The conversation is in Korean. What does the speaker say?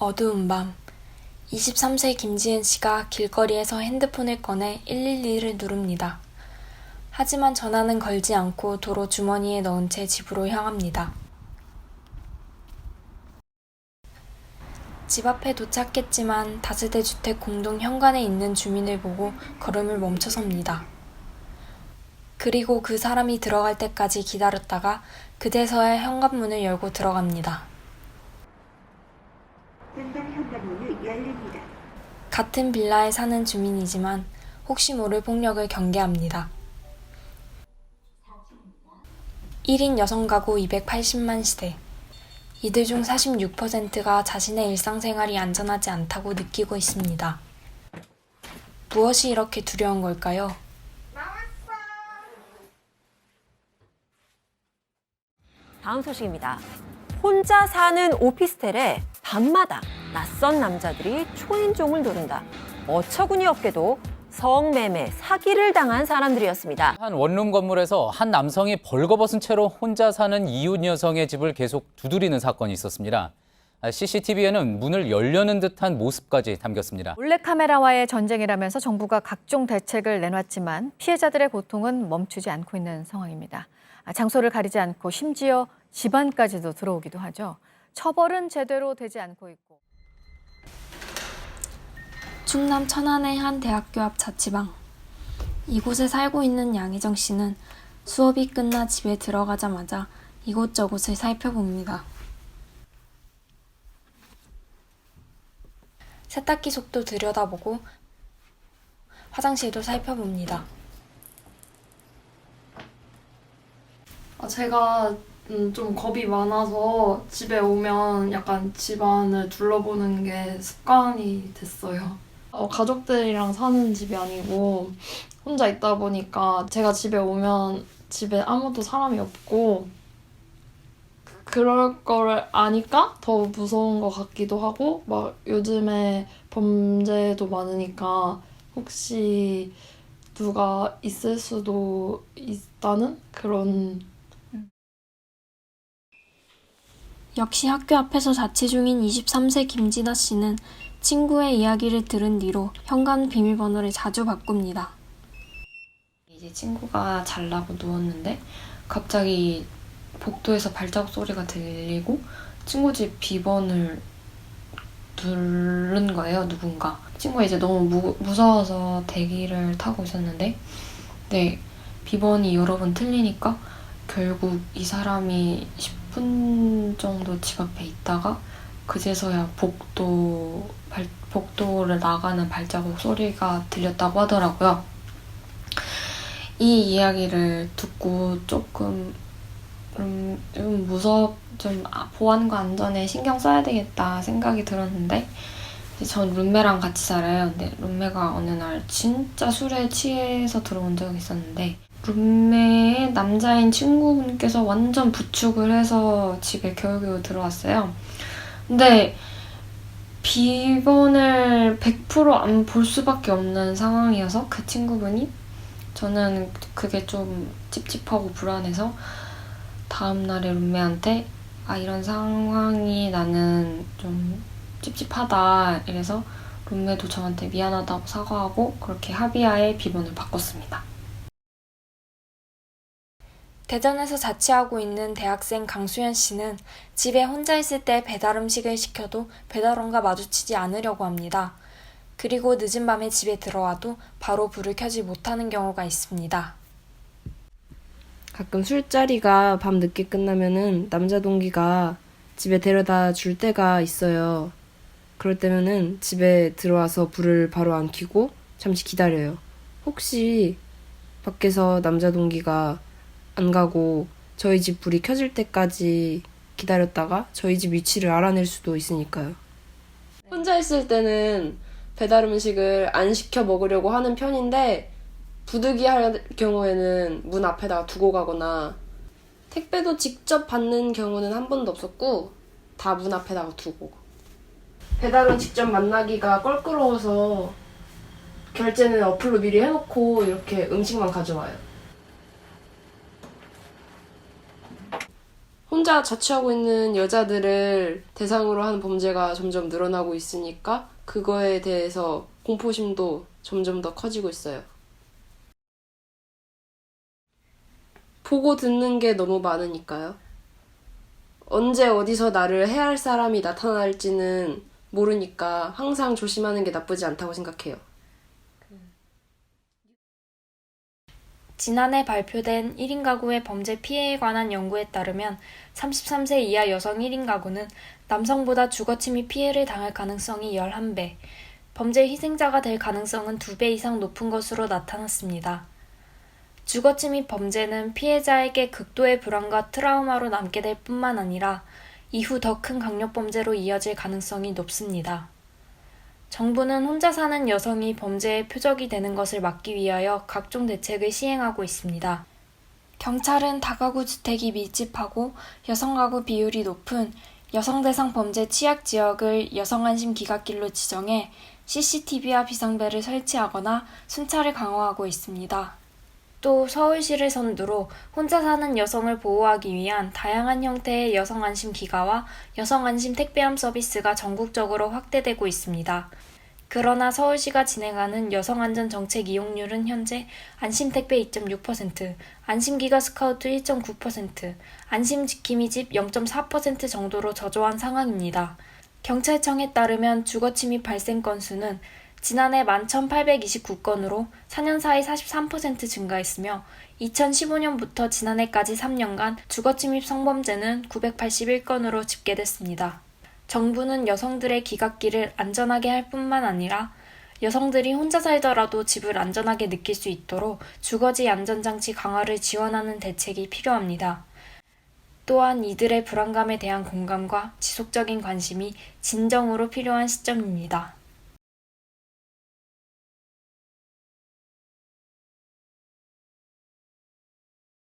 어두운 밤, 23세 김지은 씨가 길거리에서 핸드폰을 꺼내 112를 누릅니다. 하지만 전화는 걸지 않고 도로 주머니에 넣은 채 집으로 향합니다. 집 앞에 도착했지만 다세대 주택 공동 현관에 있는 주민을 보고 걸음을 멈춰섭니다. 그리고 그 사람이 들어갈 때까지 기다렸다가 그제서야 현관문을 열고 들어갑니다. 현관문을 열립니다. 같은 빌라에 사는 주민이지만 혹시 모를 폭력을 경계합니다. 1인 여성 가구 280만 시대. 이들 중 46%가 자신의 일상생활이 안전하지 않다고 느끼고 있습니다. 무엇이 이렇게 두려운 걸까요? 다음 소식입니다. 혼자 사는 오피스텔에 밤마다 낯선 남자들이 초인종을 누른다. 어처구니 없게도 성매매, 사기를 당한 사람들이었습니다. 한 원룸 건물에서 한 남성이 벌거벗은 채로 혼자 사는 이웃 여성의 집을 계속 두드리는 사건이 있었습니다. CCTV에는 문을 열려는 듯한 모습까지 담겼습니다. 몰래카메라와의 전쟁이라면서 정부가 각종 대책을 내놨지만 피해자들의 고통은 멈추지 않고 있는 상황입니다. 장소를 가리지 않고 심지어 집안까지도 들어오기도 하죠. 처벌은 제대로 되지 않고 있고. 충남 천안의 한 대학교 앞 자취방. 이곳에 살고 있는 양희정 씨는 수업이 끝나 집에 들어가자마자 이곳저곳을 살펴봅니다. 세탁기 속도 들여다보고 화장실도 살펴봅니다. 제가 좀 겁이 많아서 집에 오면 약간 집안을 둘러보는 게 습관이 됐어요. 가족들이랑 사는 집이 아니고 혼자 있다 보니까 제가 집에 오면 집에 아무도 사람이 없고 그럴 거를 아니까 더 무서운 것 같기도 하고 막 요즘에 범죄도 많으니까 혹시 누가 있을 수도 있다는 그런. 역시 학교 앞에서 자취 중인 23세 김진아 씨는 친구의 이야기를 들은 뒤로 현관 비밀번호를 자주 바꿉니다. 이제 친구가 자려고 누웠는데 갑자기 복도에서 발자국 소리가 들리고 친구 집 비번을 누른 거예요, 누군가. 친구가 이제 너무 무서워서 대기를 타고 있었는데 비번이 여러 번 틀리니까 결국 이 사람이 10분 정도 집 앞에 있다가 그제서야 복도를 나가는 발자국 소리가 들렸다고 하더라고요. 이 이야기를 듣고 조금 보안과 안전에 신경 써야 되겠다 생각이 들었는데 전 룸메랑 같이 살아요. 근데 룸메가 어느 날 진짜 술에 취해서 들어온 적이 있었는데 룸메의 남자인 친구분께서 완전 부축을 해서 집에 겨우겨우 들어왔어요. 근데 비번을 100% 안 볼 수밖에 없는 상황이어서 그 친구분이 저는 그게 좀 찝찝하고 불안해서 다음날에 룸메한테 이런 상황이 나는 좀 찝찝하다 이래서 룸메도 저한테 미안하다고 사과하고 그렇게 합의하에 비번을 바꿨습니다. 대전에서 자취하고 있는 대학생 강수현 씨는 집에 혼자 있을 때 배달 음식을 시켜도 배달원과 마주치지 않으려고 합니다. 그리고 늦은 밤에 집에 들어와도 바로 불을 켜지 못하는 경우가 있습니다. 가끔 술자리가 밤 늦게 끝나면은 남자 동기가 집에 데려다 줄 때가 있어요. 그럴 때면은 집에 들어와서 불을 바로 안 켜고 잠시 기다려요. 혹시 밖에서 남자 동기가 안 가고 저희 집 불이 켜질 때까지 기다렸다가 저희 집 위치를 알아낼 수도 있으니까요. 혼자 있을 때는 배달 음식을 안 시켜 먹으려고 하는 편인데 부득이 할 경우에는 문 앞에다가 두고 가거나 택배도 직접 받는 경우는 한 번도 없었고 다 문 앞에다가 두고 배달은 직접 만나기가 껄끄러워서 결제는 어플로 미리 해놓고 이렇게 음식만 가져와요. 혼자 자취하고 있는 여자들을 대상으로 하는 범죄가 점점 늘어나고 있으니까 그거에 대해서 공포심도 점점 더 커지고 있어요. 보고 듣는 게 너무 많으니까요. 언제 어디서 나를 해할 사람이 나타날지는 모르니까 항상 조심하는 게 나쁘지 않다고 생각해요. 지난해 발표된 1인 가구의 범죄 피해에 관한 연구에 따르면 33세 이하 여성 1인 가구는 남성보다 주거침입 피해를 당할 가능성이 11배, 범죄 희생자가 될 가능성은 2배 이상 높은 것으로 나타났습니다. 주거침입 범죄는 피해자에게 극도의 불안과 트라우마로 남게 될 뿐만 아니라 이후 더 큰 강력범죄로 이어질 가능성이 높습니다. 정부는 혼자 사는 여성이 범죄의 표적이 되는 것을 막기 위하여 각종 대책을 시행하고 있습니다. 경찰은 다가구 주택이 밀집하고 여성 가구 비율이 높은 여성 대상 범죄 취약 지역을 여성 안심 기갓길로 지정해 CCTV와 비상벨을 설치하거나 순찰을 강화하고 있습니다. 또 서울시를 선두로 혼자 사는 여성을 보호하기 위한 다양한 형태의 여성 안심 기가와 여성 안심 택배함 서비스가 전국적으로 확대되고 있습니다. 그러나 서울시가 진행하는 여성안전 정책 이용률은 현재 안심택배 2.6%, 안심기가 스카우트 1.9%, 안심지킴이 집 0.4% 정도로 저조한 상황입니다. 경찰청에 따르면 주거침입 발생 건수는 지난해 11,829건으로 4년 사이 43% 증가했으며 2015년부터 지난해까지 3년간 주거침입 성범죄는 981건으로 집계됐습니다. 정부는 여성들의 기갓길을 안전하게 할 뿐만 아니라 여성들이 혼자 살더라도 집을 안전하게 느낄 수 있도록 주거지 안전장치 강화를 지원하는 대책이 필요합니다. 또한 이들의 불안감에 대한 공감과 지속적인 관심이 진정으로 필요한 시점입니다.